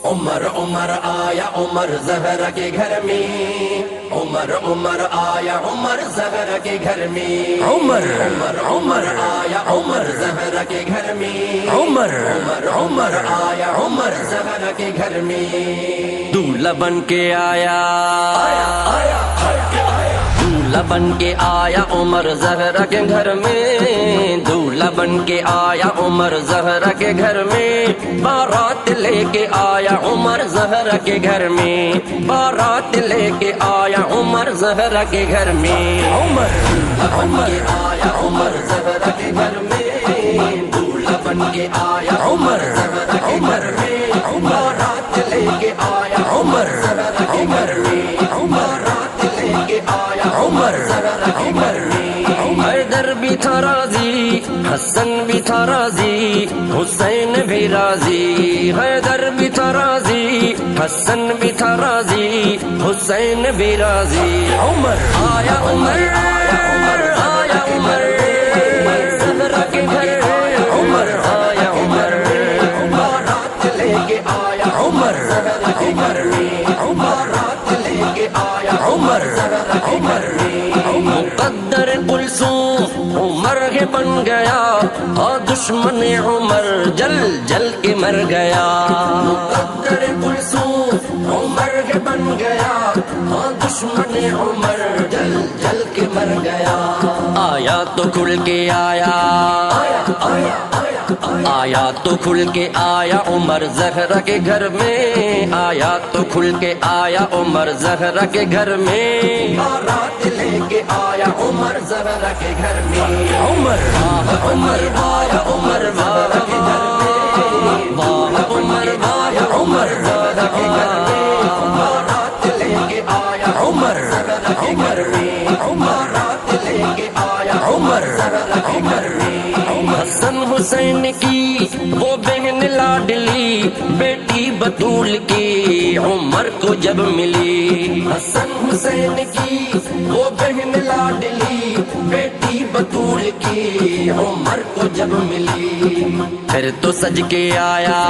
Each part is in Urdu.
عمر عمر آیا عمر زہرا کے گھر میں، عمر عمر آیا عمر زہرا کے گھر میں، عمر عمر عمر آیا عمر زہرا کے گھر میں، عمر عمر عمر آیا عمر زہرا کے گھر میں، دولہا بن کے آیا دولہا بن کے آیا عمر زہرا کے گھر میں، دولہا بن کے آیا عمر زہرا کے گھر میں، بارات لے کے آیا عمر زہرا کے گھر میں، بارات لے کے آیا عمر زہرا کے گھر میں، عمر بن کے آیا عمر زہرا کے گھر میں، دولہا بن کے آیا عمر زہرا کے گھر میں، بارات لے کے آیا عمر زہرا کے گھر میں، بارات لے کے آیا عمر زہرا کے گھر میں، حیدر بھی تھا راضی، حسن بھی تھا راضی، حسین بھی راضی، حیدر بھی تھا راضی، حسن بھی تھا راضی، حسین بھی راضی، عمر آیا عمر آیا عمر آیا عمر زہرا کے گھر، عمر آیا عمر بارات لے کے آیا عمر زہرا کے گھر میں، بارات لے کے آیا عمر زہرا کے گھر میں، مقدر کلثوم عمر کے بن گیا، اور دشمن عمر جل جل کے مر گیا، مقدر کلثوم عمر کے بن گیا، اور دشمن عمر جل جل کے مر گیا، آیا تو کھل کے آیا آیا تو کھل کے آیا عمر زہرا کے گھر میں، آیا تو کھل کے آیا عمر زہرا کے گھر میں، بارات لے کے آیا عمر زہرا کے گھر میں، عمر عمر آیا عمر زہرا کے گھر میں، عمر آیا عمر زہرا کے گھر میں، بارات لے کے آیا عمر زہرا کے گھر میں، بارات لے کے آیا عمر زہرا کے گھر میں، حسن حسین کی وہ بہن لاڈلی بیٹی بطول کی عمر کو جب ملی، حسن حسین کی وہ بہن لاڈلی بیٹی بطول کی عمر کو جب ملی، پھر تو سج کے آیا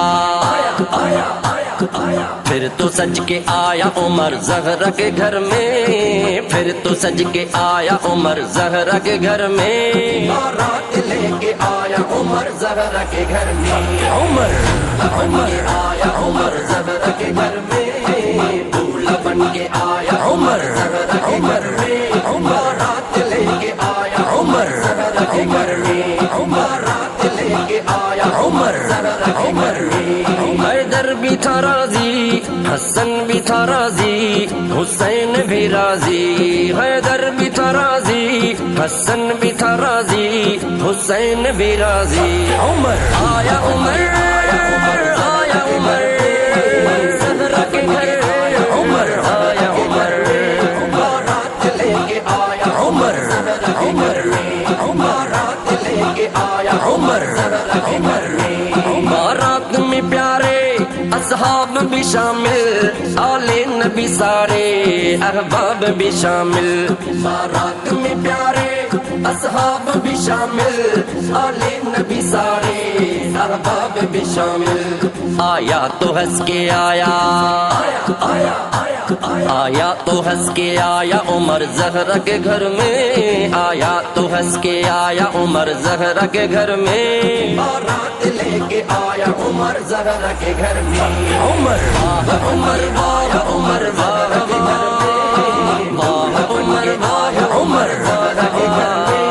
پھر تو سج کے آیا عمر زہرا کے گھر میں، پھر تو سج کے آیا عمر زہرا کے گھر میں، بارات لے کے آیا عمر زہرا کے گھر میں، عمر عمر آیا عمر زہرا کے گھر میں، دولہا بن کے آیا عمر زہرا کے گھر میں، بارات لے کے آیا عمر زہرا کے گھر میں، بارات لے کے آیا عمر زہرا کے گھر میں، حیدر بھی تھا راضی، حسن بھی تھا راضی، حسین بھی راضی، حیدر بھی تھا راضی، حسن بھی تھا راضی، حسین بھی راضی، عمر آیا عمر آیا عمر آیا عمر زہرا کے گھر، عمر آیا عمر بارات لے کے آیا عمر زہرا کے گھر میں، بارات لے کے آیا عمر زہرا کے گھر میں، بارات میں پیارے اصحاب بھی شامل، آل نبی سارے احباب بھی شامل، بارات میں پیارے اصحاب بھی شامل، آل نبی سارے احباب بھی شامل، آیا تو ہنس کے آیا آیا تو ہنس کے آیا عمر زہرا کے گھر میں، آیا تو ہنس کے آیا عمر زہرا کے گھر میں، بارات لے کے آیا عمر زہرا کے گھر میں، عمر عمر آیا عمر زہرا کے گھر میں، عمر آیا عمر زہرا کے گھر میں،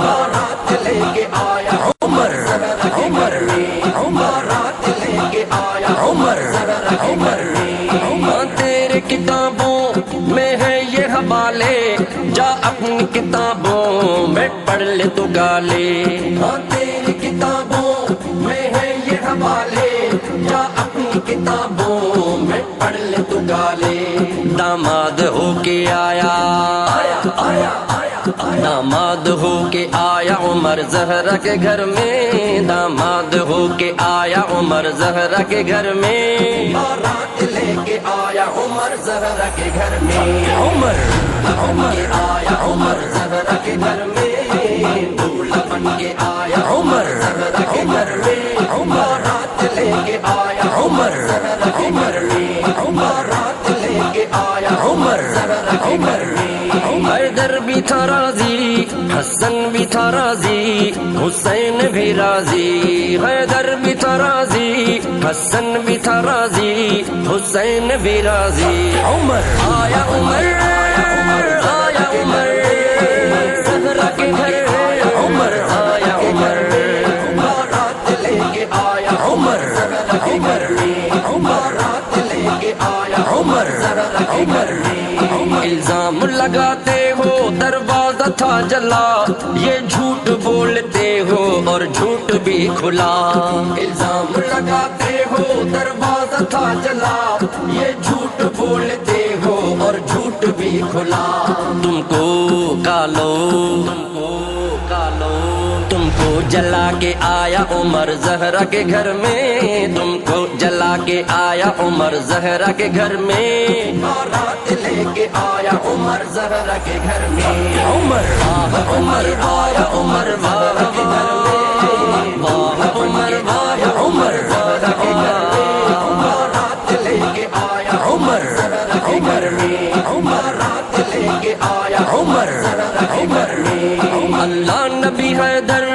بارات لے کے آیا عمر زہرا کے گھر میں، بارات لے کے آیا عمر زہرا کے گھر میں، تیرے کتابوں میں ہے یہ حوالے، جا اپنی کتابوں میں پڑھ لے تو گالے، تیری کتابوں میں ہے یہ حوالے، جا اپنی کتابوں میں پڑھ لے تو گالے، داماد ہو کے آیا داماد ہو کے آیا عمر زہرا کے گھر میں، داماد ہو کے آیا عمر زہرا کے گھر میں، بارات لے کے آیا عمر زہرا کے گھر میں، عمر عمر آیا عمر زہرا کے گھر میں، دولہا بن کے آیا عمر زہرا کے گھر میں، بارات لے کے آیا عمر زہرا کے گھر تھا راضی، حسن بھی تھا راضی، حسین بھی راضی، حیدر بھی تھا راضی، حسن بھی تھا راضی، حسین بھی راضی۔ عمر آیا، عمر آیا، عمر زہرا کے گھر، عمر آیا، عمر بارات لے کے آیا، عمر زہرا کے گھر میں، بارات لے کے آیا، عمر زہرا کے گھر میں۔ الزام لگاتے ہو دروازہ تھا جلا، یہ جھوٹ بولتے ہو اور جھوٹ بھی کھلا۔ الزام لگاتے ہو دروازہ تھا جلا، یہ جھوٹ بولتے ہو اور جھوٹ بھی کھلا۔ تم کو کالو، تم کو کالو، تم کو جلا کے آیا عمر زہرا کے گھر میں، تم کو جلا کے آیا عمر زہرا کے گھر میں، بارات لے کے آیا عمر زہرا کے گھر میں۔ عمر واہ، عمر آیا، عمر واہ کے گھر میں، واہ عمر واہ، عمر زہرا کے گھر میں، بارات لے کے آیا عمر زہرا کے گھر میں، بارات لے کے آیا عمر زہرا کے گھر میں۔ اللہ نبی حیدر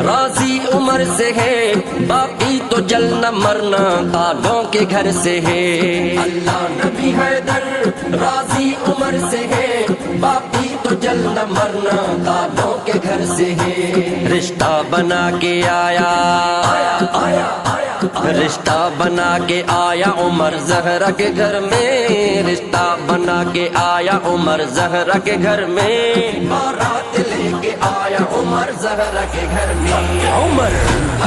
راضی عمر سے ہے، باقی تو جلنا مرنا تاجوں کے گھر سے ہے۔ اللہ نبی حیدر راضی عمر سے ہے، باقی تو جلنا مرنا تاجوں کے گھر سے ہے۔ رشتہ بنا کے آیا، رشتہ بنا کے آیا عمر زہرا کے گھر میں، رشتہ بنا کے آیا عمر زہرا کے گھر میں، بارات لے کے آیا عمر زہرا کے گھر میں۔ عمر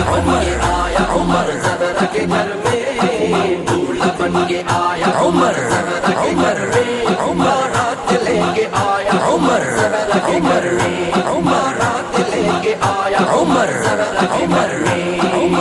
عمر آیا عمر زہرا کے گھر میں، دولہا بن کے آیا عمر زہرا کے گھر میں، بارات لے کے آیا عمر زہرا کے گھر میں، بارات لے کے آیا عمر زہرا کے گھر میں۔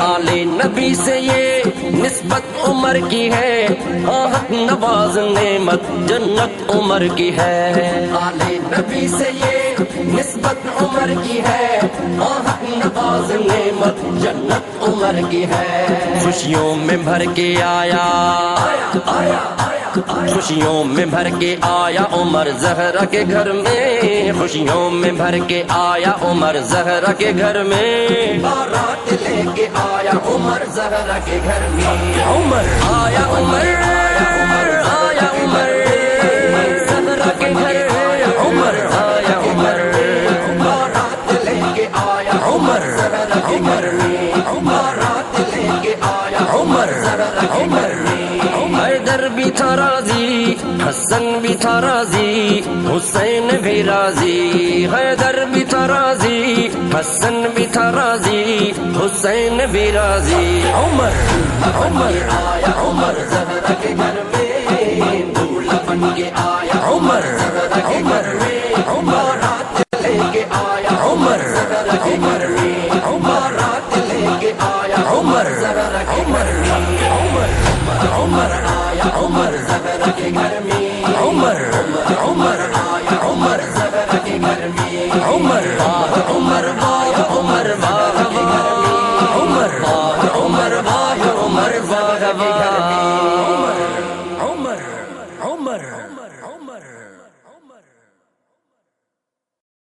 آل نبی سے یہ نسبت عمر کی ہے، آہت نواز نعمت جنت عمر کی ہے۔ آل نبی سے یہ نسبت عمر کی ہے، آہت نواز نعمت جنت عمر کی ہے۔ خوشیوں میں بھر کے آیا، خوشیوں میں بھر کے آیا عمر زہرا کے گھر میں، خوشیوں میں بھر کے آیا عمر زہرا کے گھر میں، بارات لے کے آیا عمر زہرا کے گھر میں۔ عمر آیا، عمر آیا، عمر زہرا کے گھر، عمر آیا، عمر بارات لے کے آیا عمر زہرا کے گھر میں، بارات لے کے آیا عمر زہرا کے گھر میں۔ حیدر بھی تھا راضی، حسن بھی تھا راضی، حسین بھی راضی، حیدر بھی تھا راضی، حسن بھی تھا راضی، حسین بھی راضی۔ عمر عمر آیا عمر زہرا کے گھر میں، دولہا بن کے آیا عمر زہرا کے گھر میں، بارات لے کے آیا عمر زہرا کے گھر میں، بارات لے کے آیا عمر زہرا کے گھر میں۔ عمر عمر آیا عمر زہرا کے گھر میں، عمر عمر آیا عمر زہرا کے گھر میں، عمر واہ، عمر واہ